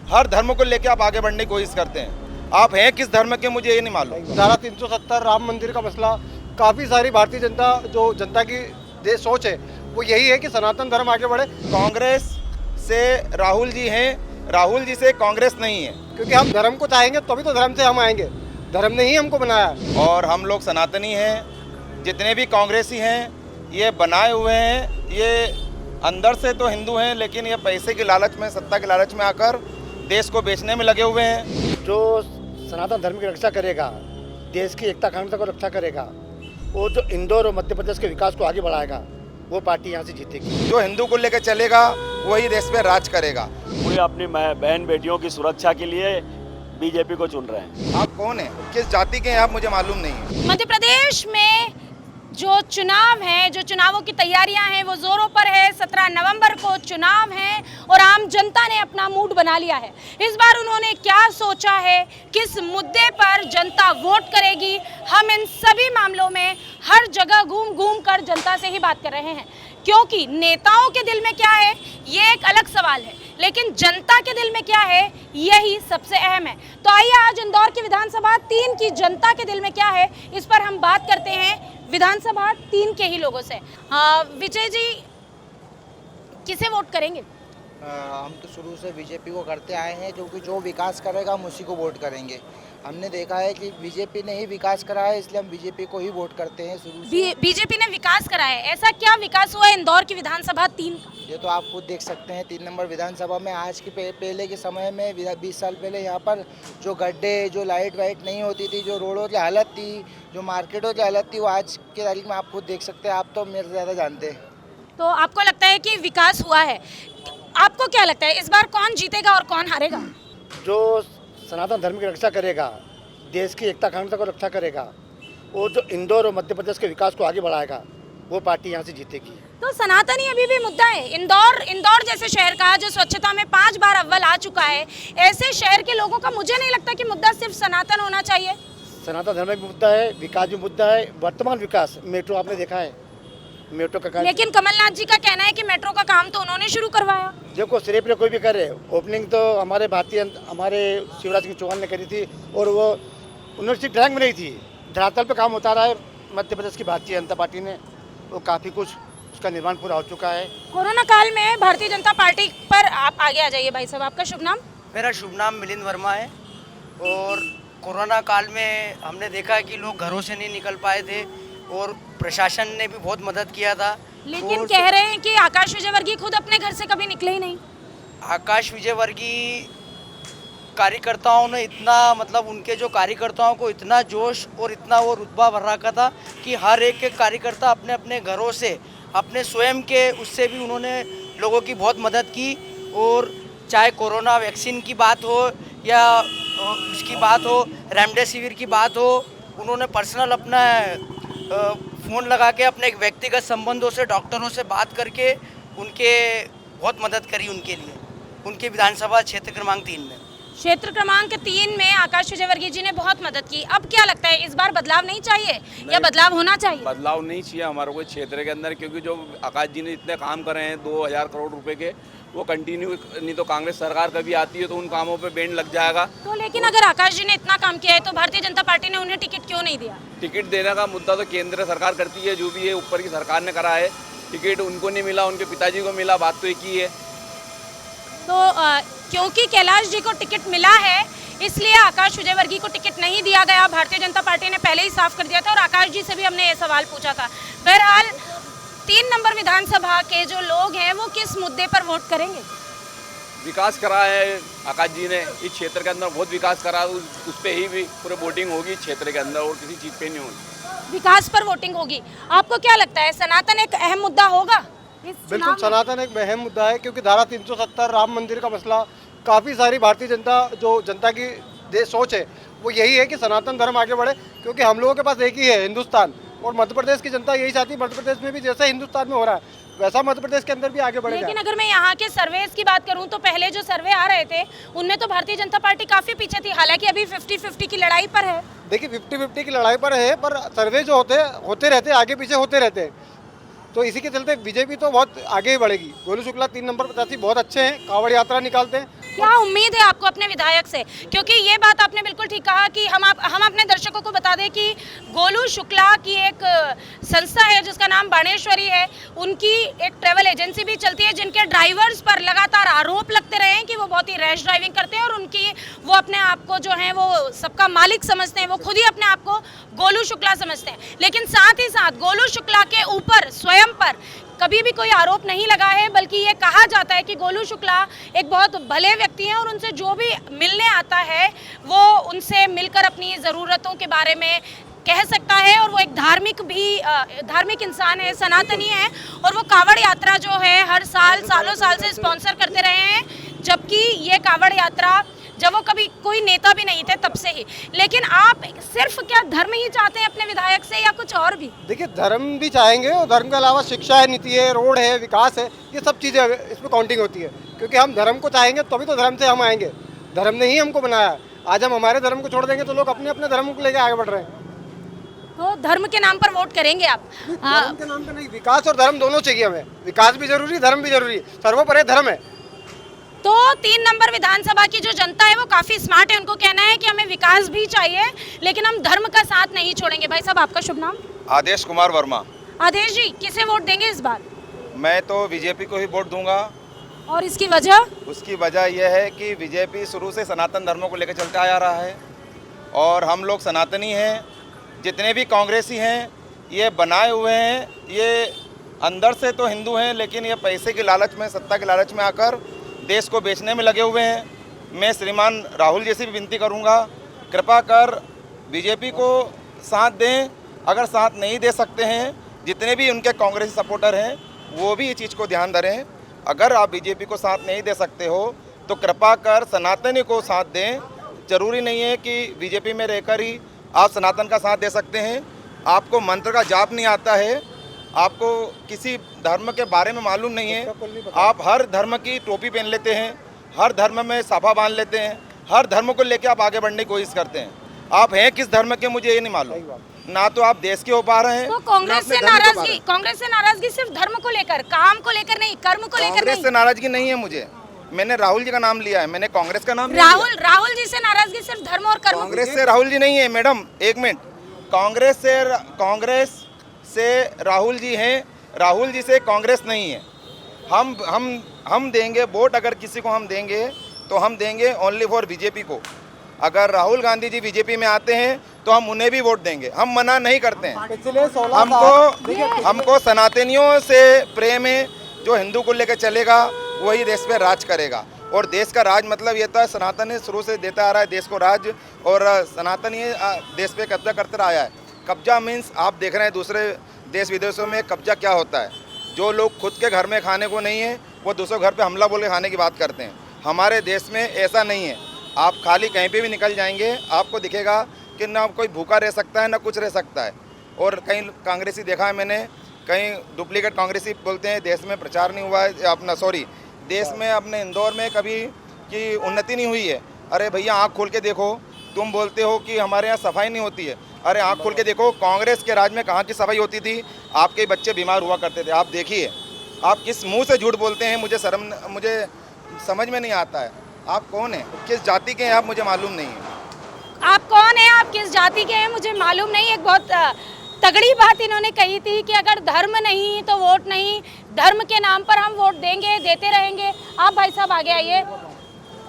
हर धर्म को लेकर आप आगे बढ़ने की कोशिश करते हैं। आप हैं किस धर्म के मुझे ये नहीं मालूम। धारा 370 राम मंदिर का मसला, काफ़ी सारी भारतीय जनता जो जनता की सोच है वो यही है कि सनातन धर्म आगे बढ़े। कांग्रेस से राहुल जी हैं, राहुल जी से कांग्रेस नहीं है। क्योंकि हम धर्म को चाहेंगे तभी तो धर्म से हम आएंगे, धर्म ने ही हमको बनाया है। और हम लोग सनातनी हैं। जितने भी कांग्रेसी हैं ये बनाए हुए हैं, ये अंदर से तो हिंदू हैं लेकिन ये पैसे के लालच में, सत्ता के लालच में आकर देश को बेचने में लगे हुए हैं। जो सनातन धर्म की रक्षा करेगा, देश की एकता अखंडता को रक्षा करेगा, वो जो इंदौर और मध्य प्रदेश के विकास को आगे बढ़ाएगा, वो पार्टी यहाँ से जीतेगी। जो हिंदू को लेकर चलेगा वही देश में राज करेगा। पूरे अपनी बहन बेटियों की सुरक्षा के लिए बीजेपी को चुन रहे हैं। आप कौन हैं, किस जाति के हैं आप, मुझे मालूम नहीं है। मध्य प्रदेश में जो चुनाव है, जो चुनावों की तैयारियां हैं वो जोरों पर है। 17 नवंबर को चुनाव है और आम जनता ने अपना मूड बना लिया है। इस बार उन्होंने क्या सोचा है, किस मुद्दे पर जनता वोट करेगी, हम इन सभी मामलों में हर जगह घूम घूम कर जनता से ही बात कर रहे हैं। क्योंकि नेताओं के दिल में क्या है ये एक अलग सवाल है, लेकिन जनता के दिल में क्या है यही सबसे अहम है। तो आइए आज इंदौर की विधानसभा 3 की जनता के दिल में क्या है इस पर हम बात करते हैं विधानसभा 3 के ही लोगों से। विजय जी, किसे वोट करेंगे? हम तो शुरू से बीजेपी को करते आए हैं, क्योंकि जो विकास करेगा हम उसी को वोट करेंगे। हमने देखा है कि बीजेपी ने ही विकास करा है, इसलिए हम बीजेपी को ही वोट करते हैं शुरू से। बीजेपी ने विकास करा है, ऐसा क्या विकास हुआ है इंदौर की विधानसभा 3 का? ये तो आप खुद देख सकते हैं 3 नंबर विधानसभा में। आज के पहले के समय में 20 साल पहले यहाँ पर जो गड्ढे, जो लाइट वाइट नहीं होती थी, जो रोडों की हालत थी, जो मार्केटों की हालत थी, वो आज के तारीख में आप खुद देख सकते हैं। आप तो मेरे से ज़्यादा जानते हैं। तो आपको लगता है कि विकास हुआ है? आपको क्या लगता है इस बार कौन जीतेगा और कौन हारेगा? जो सनातन धर्म की रक्षा करेगा, देश की एकता अखंडता को रक्षा करेगा, वो जो इंदौर और मध्य प्रदेश के विकास को आगे बढ़ाएगा, वो पार्टी यहाँ से जीतेगी। तो सनातनी अभी भी मुद्दा है। इंदौर जैसे शहर का जो स्वच्छता में 5 बार अव्वल आ चुका है, ऐसे शहर के लोगों का मुझे नहीं लगता कि मुद्दा सिर्फ सनातन होना चाहिए। सनातन धर्म भी मुद्दा है, विकास भी मुद्दा है। वर्तमान विकास, मेट्रो आपने देखा है, मेट्रो का काम। लेकिन कमलनाथ जी का कहना है कि मेट्रो का काम तो उन्होंने शुरू करवाया। देखो, सिर्फ कोई भी करे, ओपनिंग तो हमारे शिवराज सिंह चौहान ने करी थी, और वो यूनिवर्सिटी ड्राइंग में नहीं थी, धरातल पे काम होता रहा है। मध्य प्रदेश की भारतीय जनता पार्टी ने वो काफ़ी कुछ उसका निर्माण पूरा हो चुका है। कोरोना काल में भारतीय जनता पार्टी पर आप आगे आ जाइए भाई साहब, आपका शुभ नाम? मेरा शुभ नाम मिलिंद वर्मा है। और कोरोना काल में हमने देखा कि लोग घरों से नहीं निकल पाए थे और प्रशासन ने भी बहुत मदद किया था। लेकिन कह रहे हैं कि आकाश विजयवर्गीय खुद अपने घर से कभी निकले ही नहीं। आकाश विजयवर्गीय कार्यकर्ताओं ने इतना, मतलब उनके जो कार्यकर्ताओं को इतना जोश और इतना वो रुतबा भर रखा था कि हर एक कार्यकर्ता अपने अपने घरों से, अपने स्वयं के उससे भी उन्होंने लोगों की बहुत मदद की। और चाहे कोरोना वैक्सीन की बात हो या उसकी बात हो, रेमडेसिविर की बात हो, उन्होंने पर्सनल अपना फ़ोन लगा के अपने व्यक्तिगत संबंधों से, डॉक्टरों से बात करके उनके बहुत मदद करी उनके लिए, उनके विधानसभा क्षेत्र क्रमांक 3 में। क्षेत्र क्रमांक 3 में आकाश विजयवर्गीय जी ने बहुत मदद की। अब क्या लगता है इस बार बदलाव नहीं चाहिए या बदलाव होना चाहिए? बदलाव नहीं चाहिए हमारे को क्षेत्र के अंदर, क्योंकि जो आकाश जी ने इतने काम करे हैं 2000 करोड़ रुपए के, वो कंटिन्यू, नहीं तो कांग्रेस सरकार कभी आती है तो उन कामों पे बैंड लग जाएगा। तो लेकिन अगर आकाश जी ने इतना काम किया है तो भारतीय जनता पार्टी ने उन्हें टिकट क्यों नहीं दिया? टिकट देने का मुद्दा तो केंद्र सरकार करती है, जो भी है ऊपर की सरकार ने करा है। टिकट उनको नहीं मिला, उनके पिताजी को मिला, बात तो एक ही है। तो क्योंकि कैलाश जी को टिकट मिला है इसलिए आकाश विजयवर्गीय को टिकट नहीं दिया गया। भारतीय जनता पार्टी ने पहले ही साफ कर दिया था और आकाश जी से भी हमने ये सवाल पूछा था। बहरहाल 3 नंबर विधानसभा के जो लोग हैं वो किस मुद्दे पर वोट करेंगे? विकास करा है आकाश जी ने, इस क्षेत्र के अंदर बहुत विकास करा, उस पर ही भी पूरे वोटिंग होगी क्षेत्र के अंदर, और किसी चीज़ पे नहीं होगी। विकास पर वोटिंग होगी। आपको क्या लगता है सनातन एक अहम मुद्दा होगा? बिल्कुल, सनातन एक अहम मुद्दा है, क्योंकि धारा 370 राम मंदिर का मसला, काफ़ी सारी भारतीय जनता जो जनता की सोच है वो यही है कि सनातन धर्म आगे बढ़े। क्योंकि हम लोगों के पास एक ही है हिंदुस्तान, और मध्य प्रदेश की जनता यही चाहती है मध्य प्रदेश में भी जैसा हिंदुस्तान में हो रहा है वैसा मध्य प्रदेश के अंदर भी आगे बढ़ेगा। लेकिन अगर मैं यहाँ के सर्वेस की बात करूँ तो पहले जो सर्वे आ रहे थे उनमें तो भारतीय जनता पार्टी काफ़ी पीछे थी, हालांकि अभी 50-50 की लड़ाई पर है। देखिए, 50-50 की लड़ाई पर है, पर सर्वे जो होते रहते आगे पीछे होते रहते हैं। तो इसी के चलते बीजेपी तो बहुत आगे ही बढ़ेगी। गोलू शुक्ला 3 नंबर प्रत्याशी बहुत अच्छे हैं, कांवड़ यात्रा निकालते हैं, क्या उम्मीद है आपको अपने विधायक से? क्योंकि ये बात आपने बिल्कुल ठीक कहा कि हम अपने दर्शकों को बता दें कि गोलू शुक्ला की एक संस्था है जिसका नाम बाणेश्वरी है, उनकी एक ट्रैवल एजेंसी भी चलती है जिनके ड्राइवर्स पर लगातार आरोप लगते रहे हैं कि वो बहुत ही रैश ड्राइविंग करते हैं और वो अपने आप को जो है वो सबका मालिक समझते हैं, वो खुद ही अपने आप को गोलू शुक्ला समझते हैं। लेकिन साथ ही साथ गोलू शुक्ला के ऊपर स्वयं पर कभी भी कोई आरोप नहीं लगा है, बल्कि ये कहा जाता है कि गोलू शुक्ला एक बहुत भले व्यक्ति हैं और उनसे जो भी मिलने आता है वो उनसे मिलकर अपनी ज़रूरतों के बारे में कह सकता है और वो एक धार्मिक इंसान है, सनातनी है और वो कावड़ यात्रा जो है हर साल सालों साल से स्पॉन्सर करते रहे हैं, जबकि ये कावड़ यात्रा जब वो कभी कोई नेता भी नहीं थे तब से ही। लेकिन आप सिर्फ क्या धर्म ही चाहते हैं अपने विधायक से या कुछ और भी? देखिए, धर्म भी चाहेंगे और धर्म के अलावा शिक्षा है, नीति है, रोड है, विकास है, ये सब चीज़ें इसमें काउंटिंग होती है। क्योंकि हम धर्म को चाहेंगे तभी तो धर्म से हम आएंगे। धर्म ने ही हमको बनाया है। आज हम हमारे धर्म को छोड़ देंगे तो लोग अपने अपने धर्म को लेकर आगे बढ़ रहे हैं। तो धर्म के नाम पर वोट करेंगे आप? धर्म के नाम पे नहीं, विकास और धर्म दोनों चाहिए हमें। विकास भी जरूरी, धर्म भी जरूरी, सर्वोपरि धर्म है। तो 3 नंबर विधानसभा की जो जनता है वो काफ़ी स्मार्ट है, उनको कहना है कि हमें विकास भी चाहिए लेकिन हम धर्म का साथ नहीं छोड़ेंगे। भाई साहब, आपका शुभ नाम? आदेश कुमार वर्मा। आदेश जी, किसे वोट देंगे इस बार? मैं तो बीजेपी को ही वोट दूंगा। और इसकी वजह? उसकी वजह यह है कि बीजेपी शुरू से सनातन धर्मों को लेकर चलता आ रहा है और हम लोग सनातनी हैं। जितने भी कांग्रेसी हैं ये बनाए हुए हैं, ये अंदर से तो हिंदू हैं लेकिन ये पैसे के लालच में, सत्ता के लालच में आकर देश को बेचने में लगे हुए हैं। मैं श्रीमान राहुल जी से भी विनती करूंगा, कृपा कर बीजेपी को साथ दें। अगर साथ नहीं दे सकते हैं, जितने भी उनके कांग्रेसी सपोर्टर हैं वो भी ये चीज़ को ध्यान धरें। अगर आप बीजेपी को साथ नहीं दे सकते हो तो कृपा कर सनातनी को साथ दें। ज़रूरी नहीं है कि बीजेपी में रहकर ही आप सनातन का साथ दे सकते हैं। आपको मंत्र का जाप नहीं आता है, आपको किसी धर्म के बारे में मालूम नहीं है, आप हर धर्म की टोपी पहन लेते हैं, हर धर्म में साफा बांध लेते हैं, हर धर्म को लेकर आप आगे बढ़ने की कोशिश करते हैं। आप हैं किस धर्म के मुझे ये नहीं मालूम। ना तो आप देश के हो पा रहे हैं। तो कांग्रेस से नाराजगी सिर्फ धर्म को लेकर, काम को लेकर नहीं, कर्म को लेकर नहीं। कांग्रेस से नाराजगी नहीं है मुझे। मैंने राहुल जी का नाम लिया है, मैंने कांग्रेस का नाम राहुल जी से नाराजगी सिर्फ धर्म और कर्म। कांग्रेस से राहुल जी नहीं है मैडम, एक मिनट। कांग्रेस से राहुल जी हैं, राहुल जी से कांग्रेस नहीं है। हम देंगे वोट, अगर किसी को हम देंगे तो हम देंगे ओनली फॉर बीजेपी को। अगर राहुल गांधी जी बीजेपी में आते हैं तो हम उन्हें भी वोट देंगे, हम मना नहीं करते हैं। पिछले 16 साल हमको सनातनियों से प्रेम है, जो हिंदू को लेकर चलेगा वही देश पे राज करेगा। और देश का राज मतलब ये था, सनातन शुरू से देता आ रहा है देश को राज, और सनातन ये देश पे कब्जा करते आया है। कब्जा मीन्स आप देख रहे हैं दूसरे देश विदेशों में कब्जा क्या होता है। जो लोग खुद के घर में खाने को नहीं है वो दूसरों घर पे हमला बोल के खाने की बात करते हैं। हमारे देश में ऐसा नहीं है। आप खाली कहीं पे भी निकल जाएंगे, आपको दिखेगा कि ना कोई भूखा रह सकता है ना कुछ रह सकता है। और कहीं कांग्रेसी देखा है मैंने, कहीं डुप्लीकेट कांग्रेसी बोलते हैं देश में प्रचार नहीं हुआ है, अपना सॉरी देश में अपने इंदौर में कभी की उन्नति नहीं हुई है। अरे भैया आँख खोल के देखो, तुम बोलते हो कि हमारे यहाँ सफाई नहीं होती है। अरे आँख खोल के देखो, कांग्रेस के राज में कहाँ की सफाई होती थी। आपके बच्चे बीमार हुआ करते थे, आप देखिए। आप किस मुंह से झूठ बोलते हैं, मुझे समझ में नहीं आता है। आप कौन हैं, किस जाति के हैं आप, मुझे मालूम नहीं है। आप कौन हैं, आप किस जाति के हैं, मुझे मालूम नहीं। एक बहुत तगड़ी बात इन्होंने कही थी कि अगर धर्म नहीं तो वोट नहीं, धर्म के नाम पर हम वोट देंगे, देते रहेंगे। आप भाई साहब आगे आइए।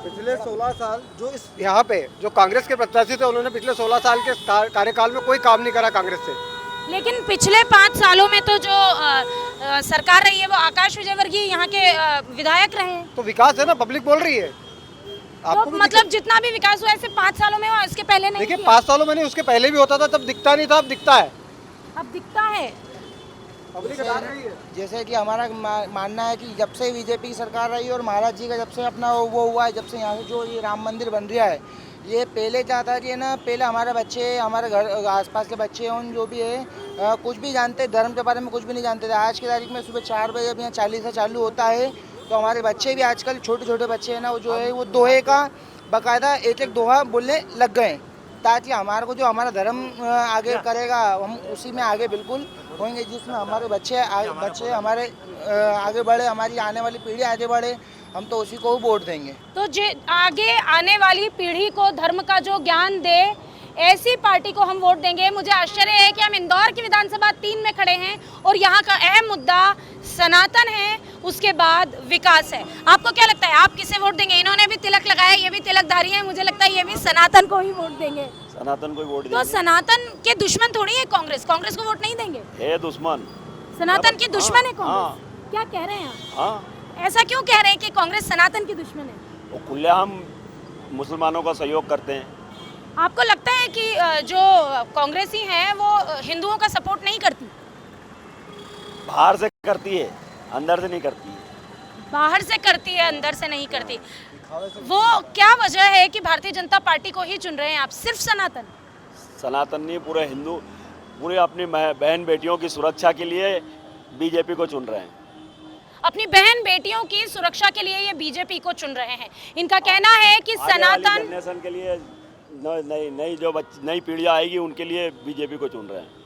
पिछले 16 साल जो इस यहाँ पे जो कांग्रेस के प्रत्याशी थे, उन्होंने पिछले 16 साल के कार्यकाल में कोई काम नहीं करा कांग्रेस से। लेकिन पिछले 5 सालों में तो जो सरकार रही है वो आकाश विजयवर्गीय यहाँ के विधायक रहे हैं। तो विकास है ना, पब्लिक बोल रही है। तो मतलब जितना भी विकास हुआ है सिर्फ 5 सालों में हुआ, इसके पहले नहीं। देखिए 5 सालों में नहीं, उसके पहले भी होता था, तब दिखता नहीं था, अब दिखता है। अब दिखता है। जैसे कि हमारा मानना है कि जब से बीजेपी की सरकार रही और महाराज जी का जब से अपना वो हुआ है, जब से यहाँ जो ये राम मंदिर बन रहा है, ये पहले क्या था कि ना, पहले हमारे बच्चे, हमारे घर आसपास के बच्चे उन जो भी है कुछ भी जानते, धर्म के बारे में कुछ भी नहीं जानते थे। आज की तारीख में सुबह 4 बजे अब यहाँ 40 से चालू होता है, तो हमारे बच्चे भी आजकल छोटे छोटे बच्चे हैं ना, वो जो है वो दोहे का बाकायदा एक दोहा बोलने लग गए, ताकि हमारे को जो हमारा धर्म आगे करेगा हम उसी में आगे बिल्कुल होंगे, जिसमें हमारे बच्चे हमारे आगे बढ़े, हमारी आने वाली पीढ़ी आगे बढ़े, हम तो उसी को वोट देंगे। तो आगे आने वाली पीढ़ी को धर्म का जो ज्ञान दे, ऐसी पार्टी को हम वोट देंगे। मुझे आश्चर्य है कि हम इंदौर की विधानसभा 3 में खड़े हैं और यहाँ का अहम मुद्दा सनातन है, उसके बाद विकास है। आपको क्या लगता है, आप किसे वोट देंगे? इन्होंने भी तिलक लगाया, ये भी तिलकधारी है, मुझे लगता है ये भी सनातन को ही वोट देंगे। सनातन को ही वोट तो देंगे। सनातन के दुश्मन थोड़ी है कांग्रेस, कांग्रेस को वोट नहीं देंगे। है दुश्मन, सनातन की दुश्मन है हाँ। कांग्रेस। क्या कह रहे हैं आप? हाँ, ऐसा क्यों कह रहे हैं कि कांग्रेस सनातन की दुश्मन है? वो खुलेआम मुसलमानों का सहयोग करते हैं। आपको लगता है कि जो कांग्रेसी हैं वो हिंदुओं का सपोर्ट नहीं करती? बाहर से करती है, अंदर से नहीं करती है। बाहर से करती है, अंदर से नहीं करती। वो क्या वजह है कि भारतीय जनता पार्टी को ही चुन रहे हैं आप? सिर्फ सनातन? सनातन नहीं, पूरे हिंदू, पूरे अपनी बहन बेटियों की सुरक्षा के लिए बीजेपी को चुन रहे हैं। अपनी बहन बेटियों की सुरक्षा के लिए ये बीजेपी को चुन रहे हैं। इनका कहना है कि आने वाली सनातन जनरेशन के लिए, नई जो नई पीढ़ी आएगी उनके लिए बीजेपी को चुन रहे हैं।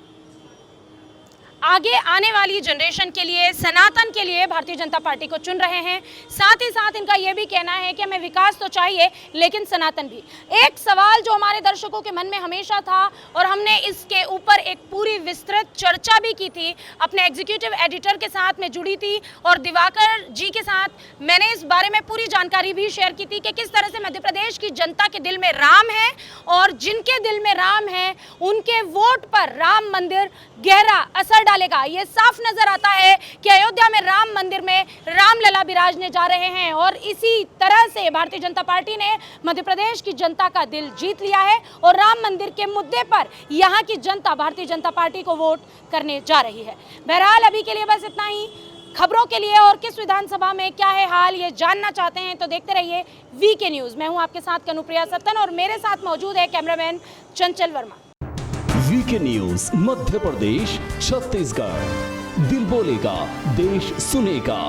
आगे आने वाली जनरेशन के लिए, सनातन के लिए भारतीय जनता पार्टी को चुन रहे हैं। साथ ही साथ इनका यह भी कहना है कि हमें विकास तो चाहिए लेकिन सनातन भी। एक सवाल जो हमारे दर्शकों के मन में हमेशा था और हमने इसके ऊपर एक पूरी विस्तृत चर्चा भी की थी, अपने एग्जीक्यूटिव एडिटर के साथ में जुड़ी थी और दिवाकर जी के साथ मैंने इस बारे में पूरी जानकारी भी शेयर की थी कि किस तरह से मध्य प्रदेश की जनता के दिल में राम है और जिनके दिल में राम है उनके वोट पर राम मंदिर गहरा असर डालेगा। ये साफ नजर आता है कि अयोध्या में राम मंदिर में रामलला विराजने जा रहे हैं और इसी तरह से भारतीय जनता पार्टी ने मध्य प्रदेश की जनता का दिल जीत लिया है और राम मंदिर के मुद्दे पर यहाँ की जनता भारतीय जनता पार्टी को वोट करने जा रही है। बहरहाल अभी के लिए बस इतना ही। खबरों के लिए और किस विधानसभा में क्या है हाल ये जानना चाहते हैं तो देखते रहिए वीके न्यूज। मैं हूं आपके साथ कनुप्रिया सत्तन और मेरे साथ मौजूद है कैमरामैन चंचल वर्मा। वीके न्यूज मध्य प्रदेश छत्तीसगढ़, दिल बोलेगा देश सुनेगा।